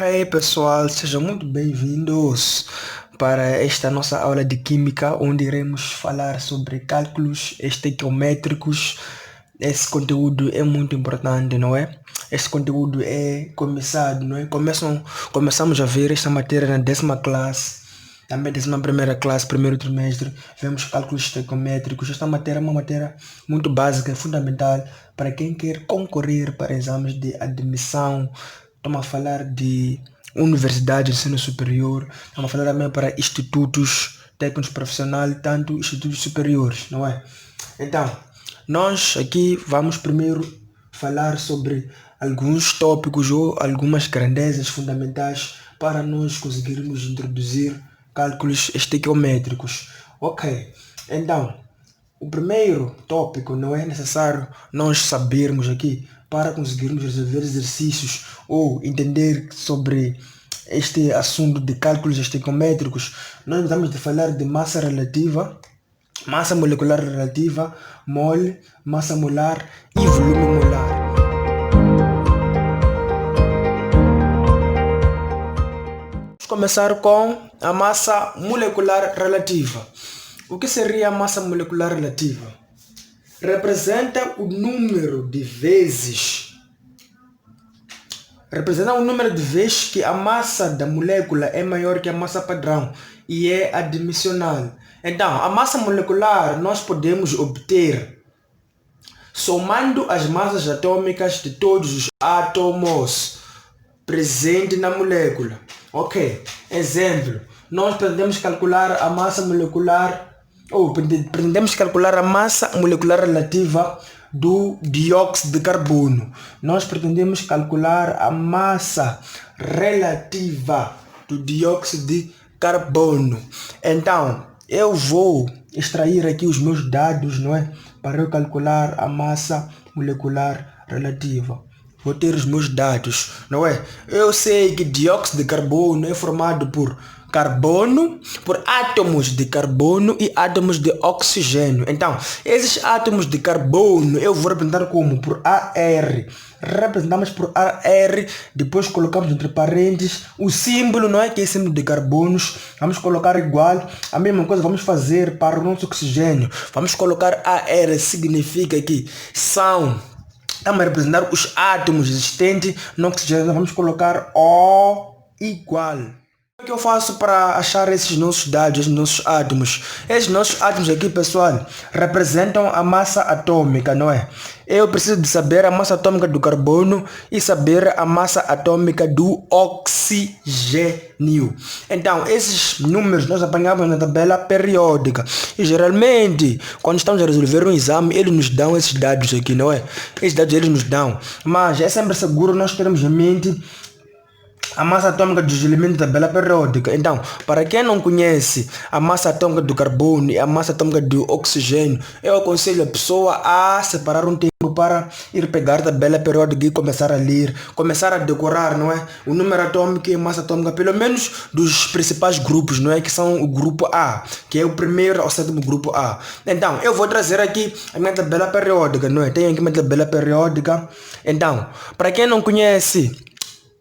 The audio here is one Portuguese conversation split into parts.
Hey pessoal, sejam muito bem-vindos para esta nossa aula de Química, onde iremos falar sobre cálculos estequiométricos. Esse conteúdo é muito importante, não é? Este conteúdo é começado, não é? Começamos a ver esta matéria na 10ª classe, também 11ª classe, primeiro trimestre, vemos cálculos estequiométricos. Esta matéria é uma matéria muito básica, fundamental para quem quer concorrer para exames de admissão. Estamos a falar de universidade de ensino superior, estamos a falar também para institutos técnicos profissionais, tanto institutos superiores, não é? Então, nós aqui vamos primeiro falar sobre alguns tópicos ou algumas grandezas fundamentais para nós conseguirmos introduzir cálculos estequiométricos. Ok, então, o primeiro tópico não é necessário nós sabermos aqui para conseguirmos resolver exercícios ou entender sobre este assunto de cálculos estequiométricos. Nós vamos de falar de massa relativa, massa molecular relativa, mole, massa molar e volume molar. Vamos começar com a massa molecular relativa. O que seria a massa molecular relativa? Representa o número de vezes que a massa da molécula é maior que a massa padrão e é admissional. Então, a massa molecular nós podemos obter somando as massas atômicas de todos os átomos presentes na molécula. Ok, exemplo, nós pretendemos calcular a massa molecular relativa do dióxido de carbono. Nós pretendemos calcular a massa relativa do dióxido de carbono. Então, eu vou extrair aqui os meus dados, não é? Para eu calcular a massa molecular relativa. Vou ter os meus dados, não é? Eu sei que dióxido de carbono é formado por carbono, por átomos de carbono e átomos de oxigênio. Então, esses átomos de carbono eu vou representar como? Por AR. Representamos por AR, depois colocamos entre parênteses o símbolo, não é? Que é símbolo de carbonos. Vamos colocar igual. A mesma coisa vamos fazer para o nosso oxigênio. Vamos colocar AR, significa que são... Estamos a representar os átomos existentes no oxigênio. Vamos colocar O igual. O que eu faço para achar esses nossos dados, esses nossos átomos? Esses nossos átomos aqui, pessoal, representam a massa atômica, não é? Eu preciso de saber a massa atômica do carbono e saber a massa atômica do oxigênio. Então, esses números nós apanhamos na tabela periódica. E geralmente, quando estamos a resolver um exame, eles nos dão esses dados aqui, não é? Esses dados eles nos dão. Mas é sempre seguro nós termos em mente a massa atômica dos elementos da tabela periódica. Então, para quem não conhece a massa atômica do carbono e a massa atômica do oxigênio, eu aconselho a pessoa a separar um tempo para ir pegar a tabela periódica e começar a ler, começar a decorar, não é? O número atômico e a massa atômica, pelo menos dos principais grupos, não é? Que são o grupo A, que é o primeiro ao sétimo grupo A. Então, eu vou trazer aqui a minha tabela periódica, não é? Tenho aqui minha tabela periódica. Então, para quem não conhece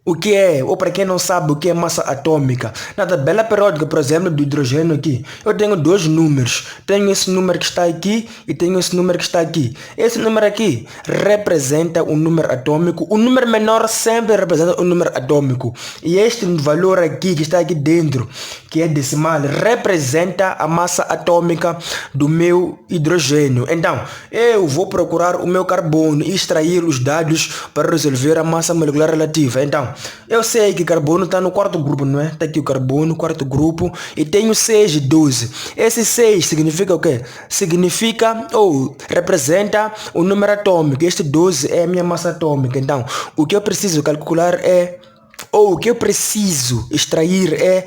o que é, ou para quem não sabe o que é massa atômica, na tabela periódica, por exemplo, do hidrogênio aqui, eu tenho dois números. Tenho esse número que está aqui e tenho esse número que está aqui. Esse número aqui representa o número atômico. O número menor sempre representa o número atômico. E este valor aqui, que está aqui dentro, que é decimal, representa a massa atômica do meu hidrogênio. Então, eu vou procurar o meu carbono e extrair os dados para resolver a massa molecular relativa. Então, eu sei que carbono está no quarto grupo, não é? Está aqui o carbono, quarto grupo, e tenho 6 e 12. Esse 6 significa o quê? Significa ou representa o número atômico. Este 12 é a minha massa atômica. Então, o que eu preciso calcular o que eu preciso extrair é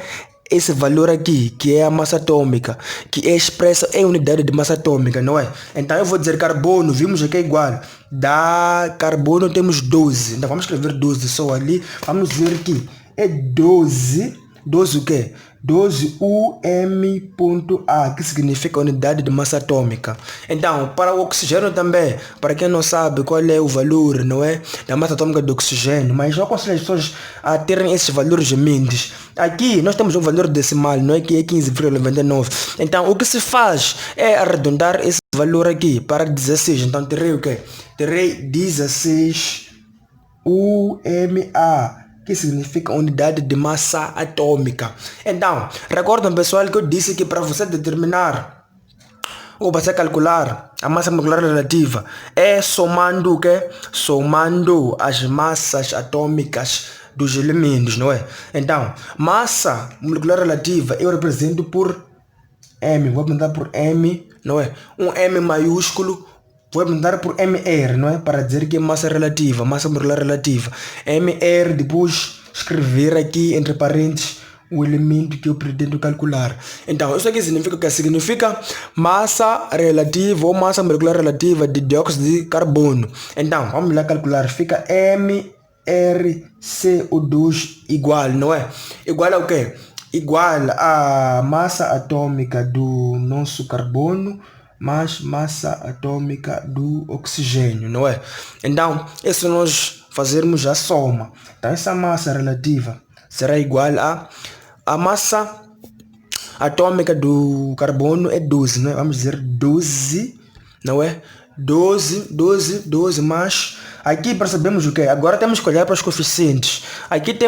esse valor aqui, que é a massa atômica, que é expressa em unidade de massa atômica, não é? Então eu vou dizer carbono, vimos aqui é igual. Da carbono temos 12. Então vamos escrever 12 só ali. Vamos ver aqui. É 12 12 o quê? 12 UM.A, que significa unidade de massa atômica. Então, para o oxigênio também, para quem não sabe qual é o valor, não é, da massa atômica do oxigênio, mas eu aconselho as pessoas a terem esses valores mentes. Aqui nós temos um valor decimal, não é, que é 15,99. Então, o que se faz é arredondar esse valor aqui para 16. Então, terei o quê? Terei 16 UMA, que significa unidade de massa atômica. Então, recordam, pessoal, que eu disse que para você determinar ou para você calcular a massa molecular relativa é somando o quê? Somando as massas atômicas dos elementos, não é? Então, massa molecular relativa eu represento por M, vou apresentar por M, não é? Um M maiúsculo, vou apresentar por MR, não é? Para dizer que é massa relativa, massa molecular relativa. MR, depois escrever aqui entre parênteses o elemento que eu pretendo calcular. Então, isso aqui significa o que? Significa massa relativa ou massa molecular relativa de dióxido de carbono. Então, vamos lá calcular. Fica MrCO2 igual, não é? Igual ao quê? Igual a massa atômica do nosso carbono mais massa atômica do oxigênio, não é? Então, se nós fazermos a soma, então essa massa relativa será igual a massa atômica do carbono é 12, não é? Vamos dizer 12, não é? 12, mas aqui percebemos o quê? Agora temos que olhar para os coeficientes. Aqui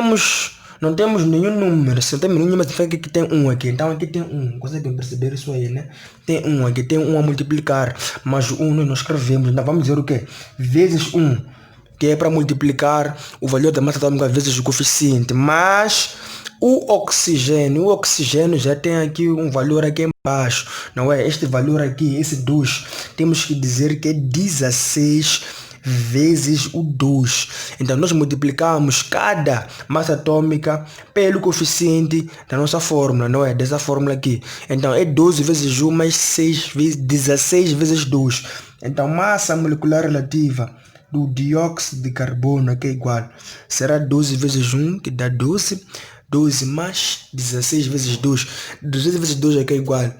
não temos nenhum número, se não temos nenhum número, significa que tem 1 aqui. Então aqui tem 1, conseguem perceber isso aí, né? Tem 1 aqui, tem 1 a multiplicar, mas o 1 nós não escrevemos. Então vamos dizer o quê? Vezes 1, que é para multiplicar o valor da massa atômica vezes o coeficiente. Mas o oxigênio já tem aqui um valor aqui embaixo, não é? Este valor aqui, esse 2, temos que dizer que é 16 vezes o 2. Então nós multiplicamos cada massa atômica pelo coeficiente da nossa fórmula, não é? Dessa fórmula aqui. Então é 12 vezes 1 mais 6 vezes 16 vezes 2. Então massa molecular relativa do dióxido de carbono, que é igual, será 12 vezes 1, que dá 12. 12 mais 16 vezes 2. 16 vezes 2 aqui é igual.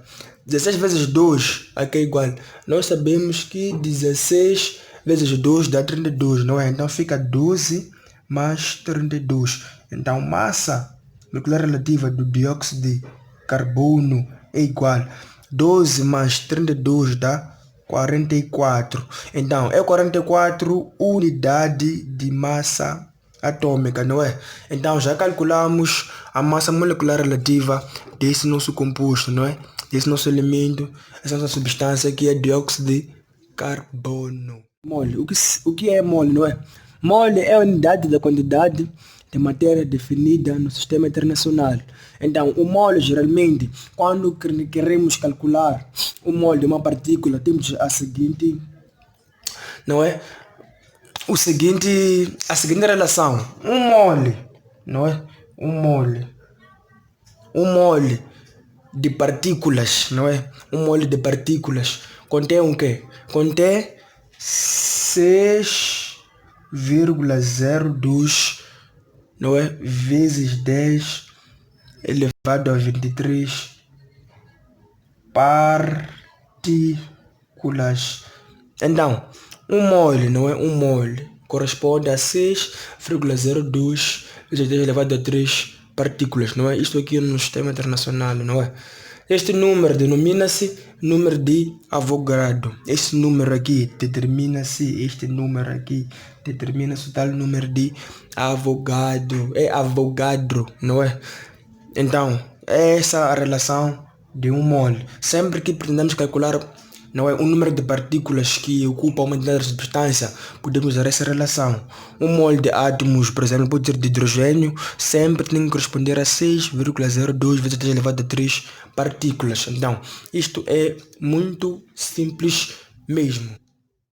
16 vezes 2 aqui é igual. Nós sabemos que 16 vezes 2 dá 32, não é? Então fica 12 mais 32. Então massa molecular relativa do dióxido de carbono é igual. 12 mais 32 dá 44. Então é 44 unidade de massa atômica, não é? Então já calculamos a massa molecular relativa desse nosso composto, não é? Desse nosso elemento, essa nossa substância que é dióxido de carbono. Mole. O que é mole, não é? Mole é a unidade da quantidade de matéria definida no sistema internacional. Então, o mole, geralmente, quando queremos calcular o mole de uma partícula, temos a seguinte, não é? A seguinte relação. Um mole, não é? Um mole de partículas, não é? Um mole de partículas contém o quê? Contém 6,02, não é? Vezes 10 elevado a 23 partículas. Então, um mole, não é? Um mole corresponde a 6,02 vezes 10 elevado a 3 partículas, não é? Isto aqui no sistema internacional, não é? Este número denomina-se número de Avogadro. Este número aqui determina-se o tal número de Avogadro. É Avogadro, não é? Então, é essa a relação de um mole. Sempre que pretendemos calcular, não é, o número de partículas que ocupa uma determinada substância, podemos usar essa relação. Um mole de átomos, por exemplo, pode ser de hidrogênio, sempre tem que corresponder a 6,02 vezes 10 elevado a 3 partículas. Então, isto é muito simples mesmo.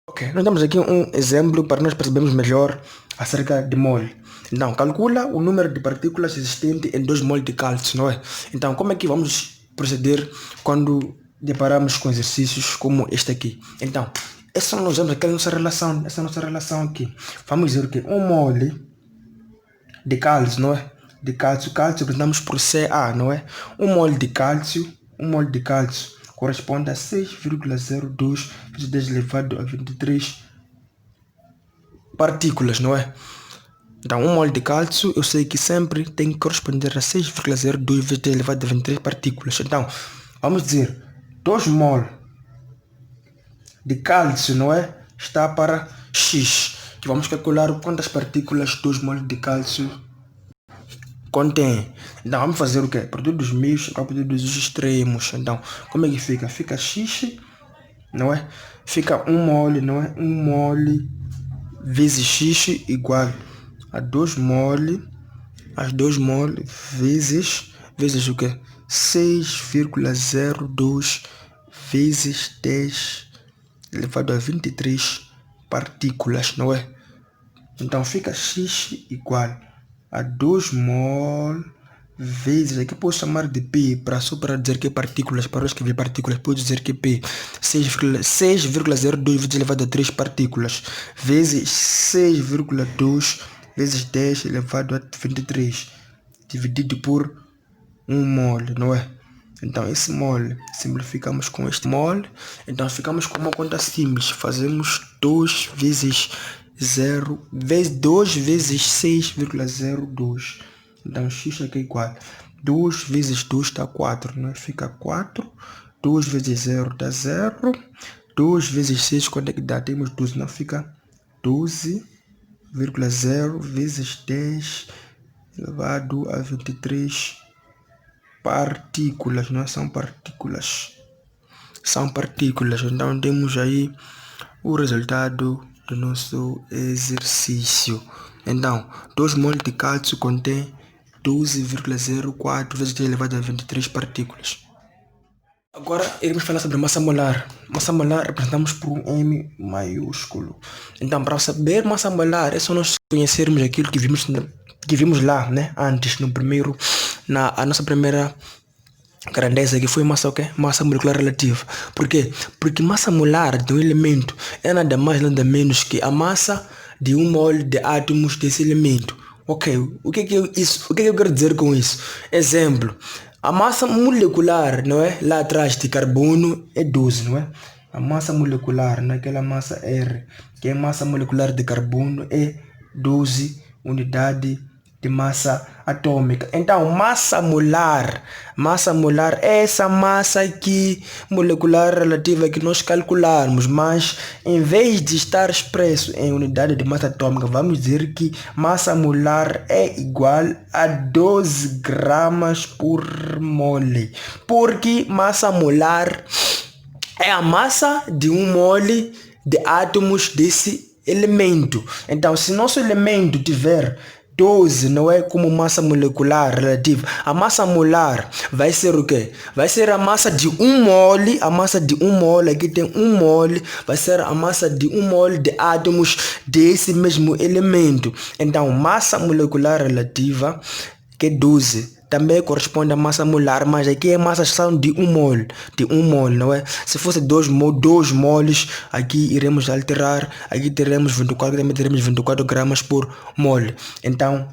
Ok, nós temos aqui um exemplo para nós percebermos melhor acerca de mole. Então, calcula o número de partículas existente em 2 moles de cálcio, não é? Então, como é que vamos proceder quando deparamos com exercícios como este aqui? Então, essa nós vemos aqui essa nossa relação aqui. Vamos dizer que um mole de cálcio, não é? de cálcio. Cálcio representamos por Ca, não é? 1 mol de cálcio corresponde a 6,02 vezes 10 elevado a 23 partículas, não é? Então, 1 mol de cálcio, eu sei que sempre tem que corresponder a 6,02 vezes 10 elevado a 23 partículas. Então, vamos dizer, 2 mol de cálcio, não é? Está para X. Que vamos calcular quantas partículas 2 mol de cálcio contém. Então, vamos fazer o quê? Produto dos meios para o produto dos extremos. Então, como é que fica? Fica X, não é? Fica 1 mol, não é? 1 mol vezes X igual a 2 mol, as 2 mol vezes o quê? 6,02 vezes 10 elevado a 23 partículas, não é? Então fica X igual a 2 mol vezes, aqui posso chamar de P, só para dizer que é partículas, para escrever partículas, pode dizer que P, 6,02 vezes elevado a 3 partículas, vezes 6,2 vezes 10 elevado a 23, dividido por 1 mol, não é? Então esse mol, simplificamos com este mol, então ficamos com uma conta simples, fazemos 2 vezes 0, vezes 2 vezes 6,02, então x aqui é igual, 2 vezes 2 dá 4, não é? Fica 4, 2 vezes 0 dá 0, 2 vezes 6 quanto é que dá? Temos 12, não fica 12,0 vezes 10 elevado a 23 partículas, não são partículas, são partículas. Então temos aí o resultado do nosso exercício. Então 2 mol de cálcio contém 12,04 vezes 10 elevado a 23 partículas. Agora iremos falar sobre massa molar. Massa molar representamos por um M maiúsculo. Então, para saber massa molar, é só nós conhecermos aquilo que vimos lá, né? Antes, a nossa primeira grandeza, que foi massa, massa molecular relativa. Por quê? Porque massa molar de um elemento é nada mais nada menos que a massa de 1 mol de átomos desse elemento. Ok, o que é que eu quero dizer com isso? Exemplo, a massa molecular, não é? Lá atrás de carbono é 12, não é? A massa molecular, naquela massa R, que é massa molecular de carbono, é 12 unidade de massa atômica. Então, massa molar é essa massa aqui molecular relativa que nós calcularmos, mas em vez de estar expresso em unidade de massa atômica, vamos dizer que massa molar é igual a 12 gramas por mole, porque massa molar é a massa de 1 mole de átomos desse elemento. Então, se nosso elemento tiver 12, não é, como massa molecular relativa, a massa molar vai ser o quê? Vai ser a massa de 1 mole, aqui tem 1 mole, vai ser a massa de 1 mole de átomos desse mesmo elemento. Então, massa molecular relativa, que é 12, também corresponde à massa molar, mas aqui é massa são de 1 mol, não é? Se fosse 2 moles, aqui iremos alterar, aqui teremos 24 gramas por mole. Então,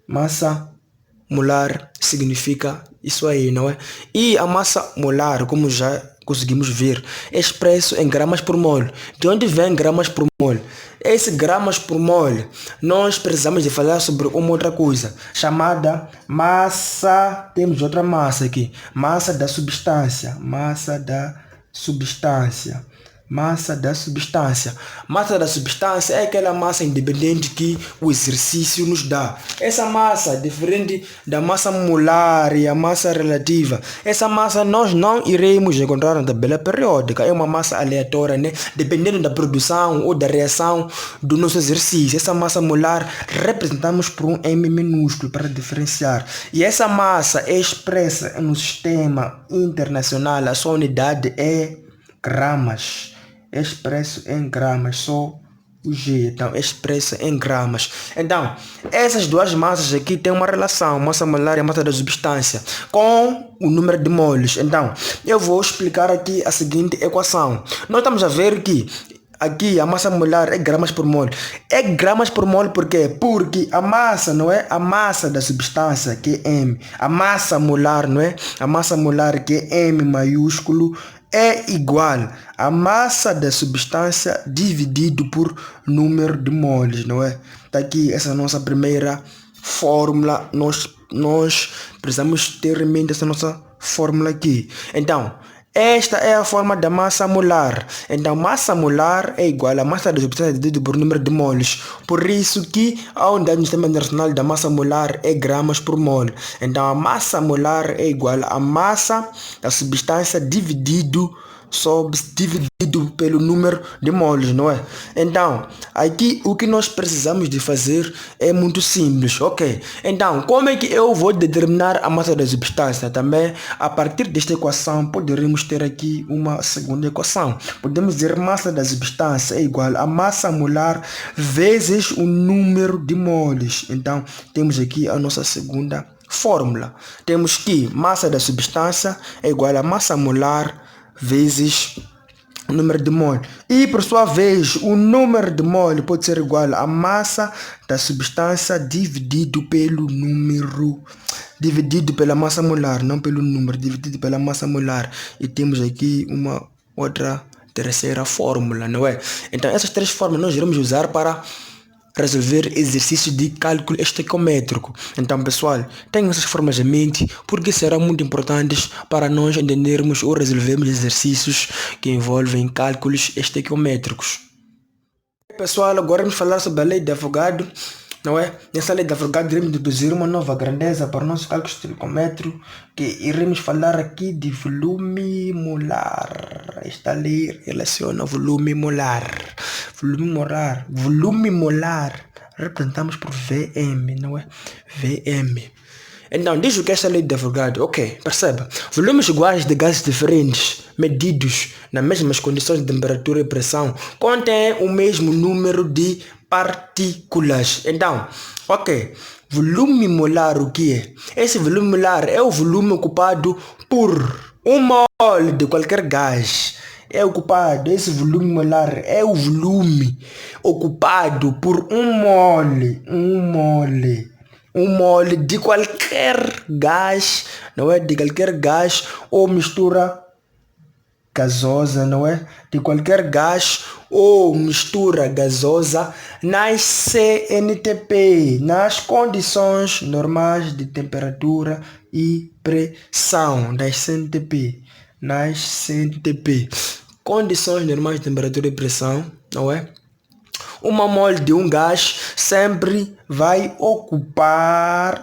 massa molar significa isso aí, não é? E a massa molar, como já conseguimos ver, é expresso em gramas por mole. De onde vem gramas por mole? Esse gramas por mole, nós precisamos de falar sobre uma outra coisa, chamada massa, temos outra massa aqui, massa da substância. Massa da substância é aquela massa independente que o exercício nos dá. Essa massa, diferente da massa molar e a massa relativa, essa massa nós não iremos encontrar na tabela periódica. É uma massa aleatória, né? Dependendo da produção ou da reação do nosso exercício. Essa massa molar representamos por um M minúsculo para diferenciar. E essa massa é expressa no sistema internacional. A sua unidade é gramas. Expresso em gramas, só o G, então expresso em gramas. Então, essas duas massas aqui têm uma relação, massa molar e a massa da substância, com o número de moles. Então, eu vou explicar aqui a seguinte equação. Nós estamos a ver que aqui a massa molar é gramas por mol. É gramas por mol por quê? Porque a massa, não é? A massa da substância, que é M. A massa molar, não é? A massa molar, que é M maiúsculo, é igual à massa da substância dividido por número de moles, não é? Está aqui essa nossa primeira fórmula. Nós precisamos ter em mente essa nossa fórmula aqui. Então, esta é a forma da massa molar. Então, massa molar é igual à massa da substância dividido por número de moles. Por isso que a unidade no Sistema Internacional da massa molar é gramas por mol. Então, a massa molar é igual à massa da substância dividido pelo número de moles, não é? Então, aqui o que nós precisamos de fazer é muito simples, ok? Então, como é que eu vou determinar a massa da substância? Também, a partir desta equação, poderemos ter aqui uma segunda equação. Podemos dizer massa da substância é igual a massa molar vezes o número de moles. Então, temos aqui a nossa segunda fórmula. Temos que massa da substância é igual a massa molar vezes o número de mol. E por sua vez, o número de mol pode ser igual à massa da substância dividido pelo número, dividido pela massa molar, não pelo número, dividido pela massa molar. E temos aqui uma outra terceira fórmula, não é? Então essas três fórmulas nós iremos usar para resolver exercícios de cálculo estequiométrico. Então, pessoal, tenham essas formas em mente porque serão muito importantes para nós entendermos ou resolvermos exercícios que envolvem cálculos estequiométricos. Pessoal, agora vamos falar sobre a lei de Avogadro, não é? Nessa lei de Avogadro iremos introduzir uma nova grandeza para o nosso cálculo estequiométrico, que iremos falar aqui de volume molar. Esta lei relaciona volume molar. Volume molar representamos por Vm, não é? Vm. Então, diz o que é esta lei de Avogadro. Ok, perceba. Volumes iguais de gases diferentes, medidos nas mesmas condições de temperatura e pressão, contêm o mesmo número de partículas. Então, ok. Volume molar o que é? Esse volume molar é o volume ocupado por um mol de qualquer gás. Esse volume molar é o volume ocupado por um mole de qualquer gás, não é? De qualquer gás ou mistura gasosa, não é? De qualquer gás ou mistura gasosa nas CNTP, nas condições normais de temperatura e pressão das CNTP, nas CNTP. Condições normais de temperatura e pressão, não é? Uma mole de um gás sempre vai ocupar,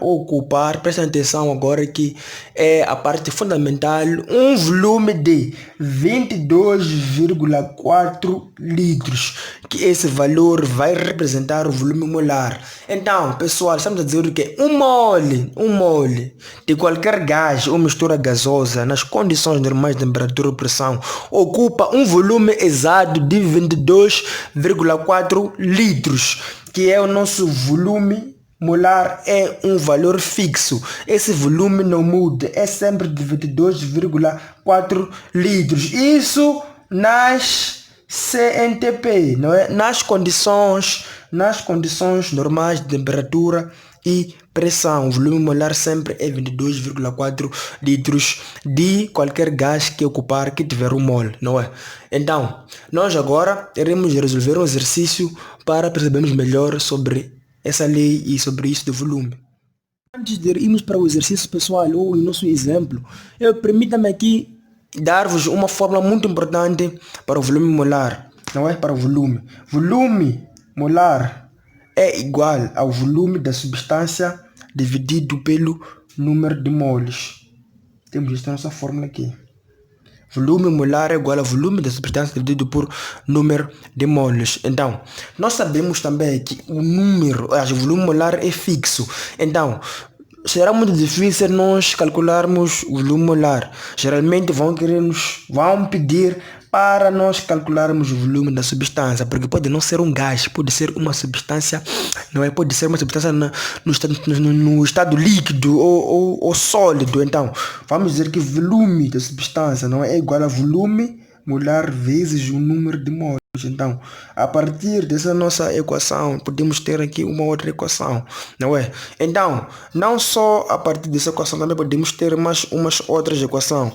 presta atenção agora que é a parte fundamental, um volume de 22,4 litros, que esse valor vai representar o volume molar. Então, pessoal, estamos a dizer o que? Um mole de qualquer gás ou mistura gasosa nas condições normais de temperatura e pressão ocupa um volume exato de 22,4 litros, que é o nosso volume molar, é um valor fixo. Esse volume não muda, é sempre de 22,4 litros. Isso nas CNTP, não é? Nas condições normais de temperatura e pressão. O volume molar sempre é 22,4 litros de qualquer gás que ocupar, que tiver um mol, não é? Então, nós agora iremos resolver um exercício para percebermos melhor sobre essa lei e sobre isso de volume. Antes de irmos para o exercício, pessoal, ou o nosso exemplo, permita-me aqui dar-vos uma fórmula muito importante para o volume molar, não é? Para o volume. Volume molar é igual ao volume da substância dividido pelo número de moles. Temos esta nossa fórmula aqui. Volume molar é igual ao volume da substância dividido por número de moles. Então, nós sabemos também que o volume molar é fixo. Então, será muito difícil nós calcularmos o volume molar. Geralmente vão pedir para nós calcularmos o volume da substância, porque pode não ser um gás, pode ser uma substância, não é? Pode ser uma substância no estado líquido ou sólido. Então, vamos dizer que o volume da substância não é igual a volume molar vezes o número de moles. Então, a partir dessa nossa equação, podemos ter aqui uma outra equação, não é? Então, não só a partir dessa equação, também podemos ter umas outras equações.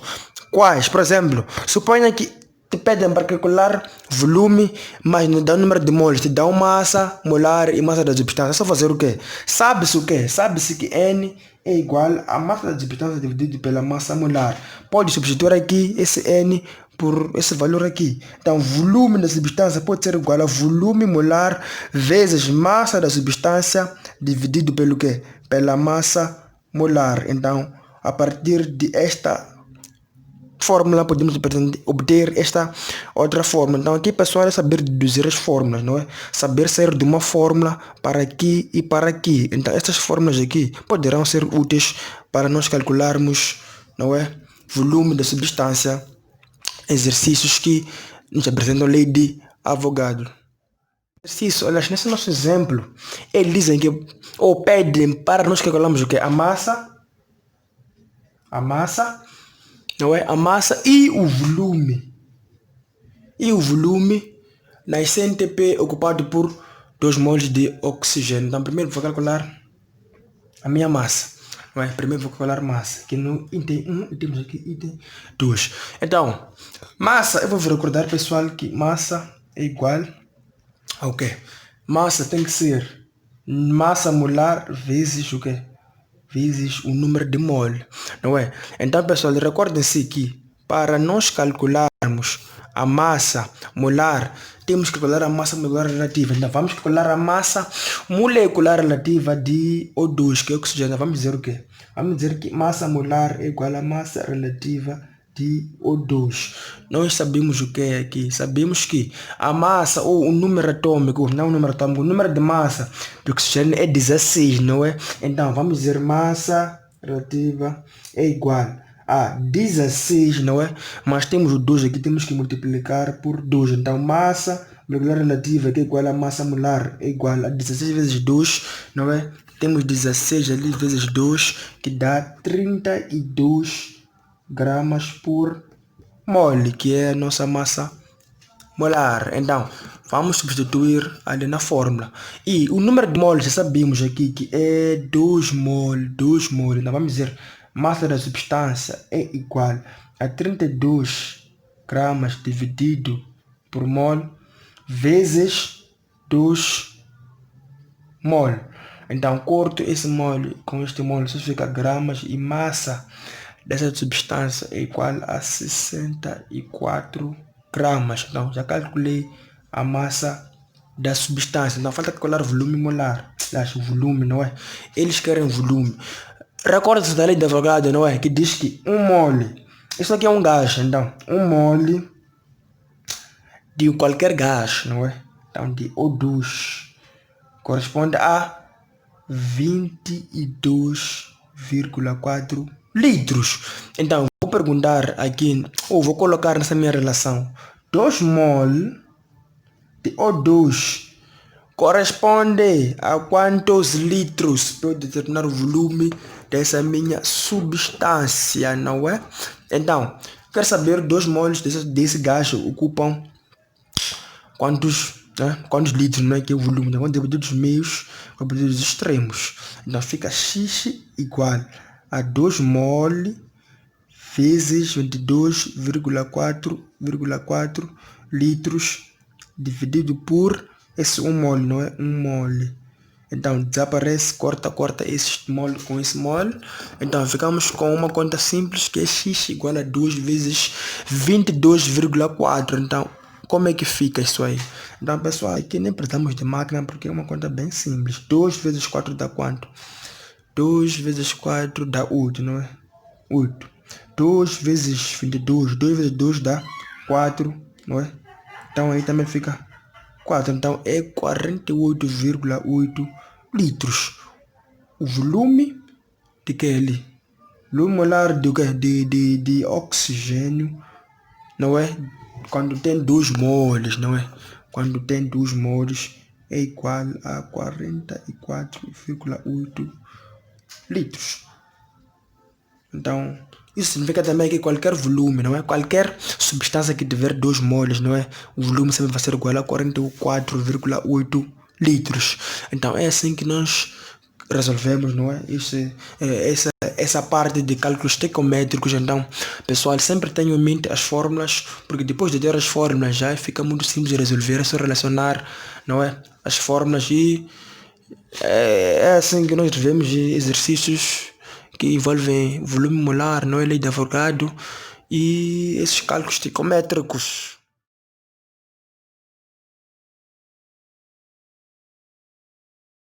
Quais? Por exemplo, suponha que te pedem para calcular volume, mas não dá o número de moles, te dá massa molar e massa da substância. É só fazer o quê? Sabe-se o quê? Sabe-se que N é igual a massa da substância dividido pela massa molar. Pode substituir aqui esse N por esse valor aqui. Então, volume da substância pode ser igual a volume molar vezes massa da substância dividido pelo quê? Pela massa molar. Então, a partir de esta fórmula podemos obter esta outra fórmula. Então aqui, pessoal, é saber deduzir as fórmulas, não é? Saber sair de uma fórmula para aqui e para aqui. Então estas fórmulas aqui poderão ser úteis para nós calcularmos, não é? Volume da substância, exercícios que nos apresentam a lei de Avogadro. Exercício, olha, nesse nosso exemplo, eles dizem que, ou pedem para nós calcularmos o que? A massa, não é? A massa e o volume. E o volume na CNTP ocupado por 2 moles de oxigênio. Então, primeiro vou calcular a minha massa. Não é? Primeiro vou calcular massa. Aqui no item 1 e temos aqui item 2. Então, massa, eu vou recordar, pessoal, que massa é igual ao quê? Massa tem que ser massa molar vezes o quê? Vezes o número de mole, não é? Então, pessoal, recordem-se que para nós calcularmos a massa molar, temos que calcular a massa molecular relativa. Então, vamos calcular a massa molecular relativa de O2, que é oxigênio. Vamos dizer o quê? Vamos dizer que massa molar é igual a massa relativa de O2. Nós sabemos o que é aqui. Sabemos que a massa, ou o número atômico, não o número atômico, o número de massa do oxigênio é 16, não é? Então, vamos dizer massa relativa é igual a 16, não é? Mas temos o 2 aqui, temos que multiplicar por 2. Então, massa molecular relativa, que é igual a massa molar, é igual a 16 vezes 2, não é? Temos 16 ali vezes 2, que dá 32 gramas por mole, que é a nossa massa molar. Então, vamos substituir ali na fórmula. E o número de moles, já sabemos aqui que é 2 mol. Então, vamos dizer, massa da substância é igual a 32 gramas dividido por mol vezes 2 mol. Então, corto esse mol com este mol, isso fica gramas, e massa dessa substância é igual a 64 gramas. Então, já calculei a massa da substância. Então, falta calcular o volume molar. Acho o volume, não é? Eles querem volume. Recorda-se da lei de Avogadro, não é? Que diz que um mole, isso aqui é um gás, então, um mole de qualquer gás, não é? Então, de O2 corresponde a 22,4 litros. Então, vou perguntar aqui, ou vou colocar nessa minha relação, 2 mol de O2 corresponde a quantos litros para eu determinar o volume dessa minha substância, não é? Então, quero saber 2 mols desse gás ocupam quantos litros, não é? Que é o volume, né? Quanto dividido dos meios, dividido dos extremos. Então fica X igual a 2 mol vezes 22,4 litros dividido por esse 1 mol, não é? 1 mol. Então desaparece, corta esse mol com esse mol. Então ficamos com uma conta simples, que é X igual a 2 vezes 22,4. Então, como é que fica isso aí? Então, pessoal, aqui nem precisamos de máquina, porque é uma conta bem simples. 2 vezes 4 dá quanto? 2 vezes 4 dá 8, não é? 8. 2 vezes 22, 2 vezes 2 dá 4, não é? Então aí também fica 4. Então é 48,8 litros. O volume de que ali? Volume molar de oxigênio, não é? Quando tem 2 moles, não é? Quando tem 2 moles é igual a 44,8 litros. Então, Isso significa também que qualquer volume, não é? Qualquer substância que tiver 2 moles, não é? O volume sempre vai ser igual a 44,8 litros. Então é assim que nós resolvemos, não é? Essa parte de cálculos estequiométricos. Então, pessoal, sempre tenham em mente as fórmulas, porque depois de ter as fórmulas já fica muito simples de resolver, é só relacionar, não é? As fórmulas e é assim que nós vemos exercícios que envolvem volume molar, não é? Lei de Avogadro e esses cálculos estequiométricos.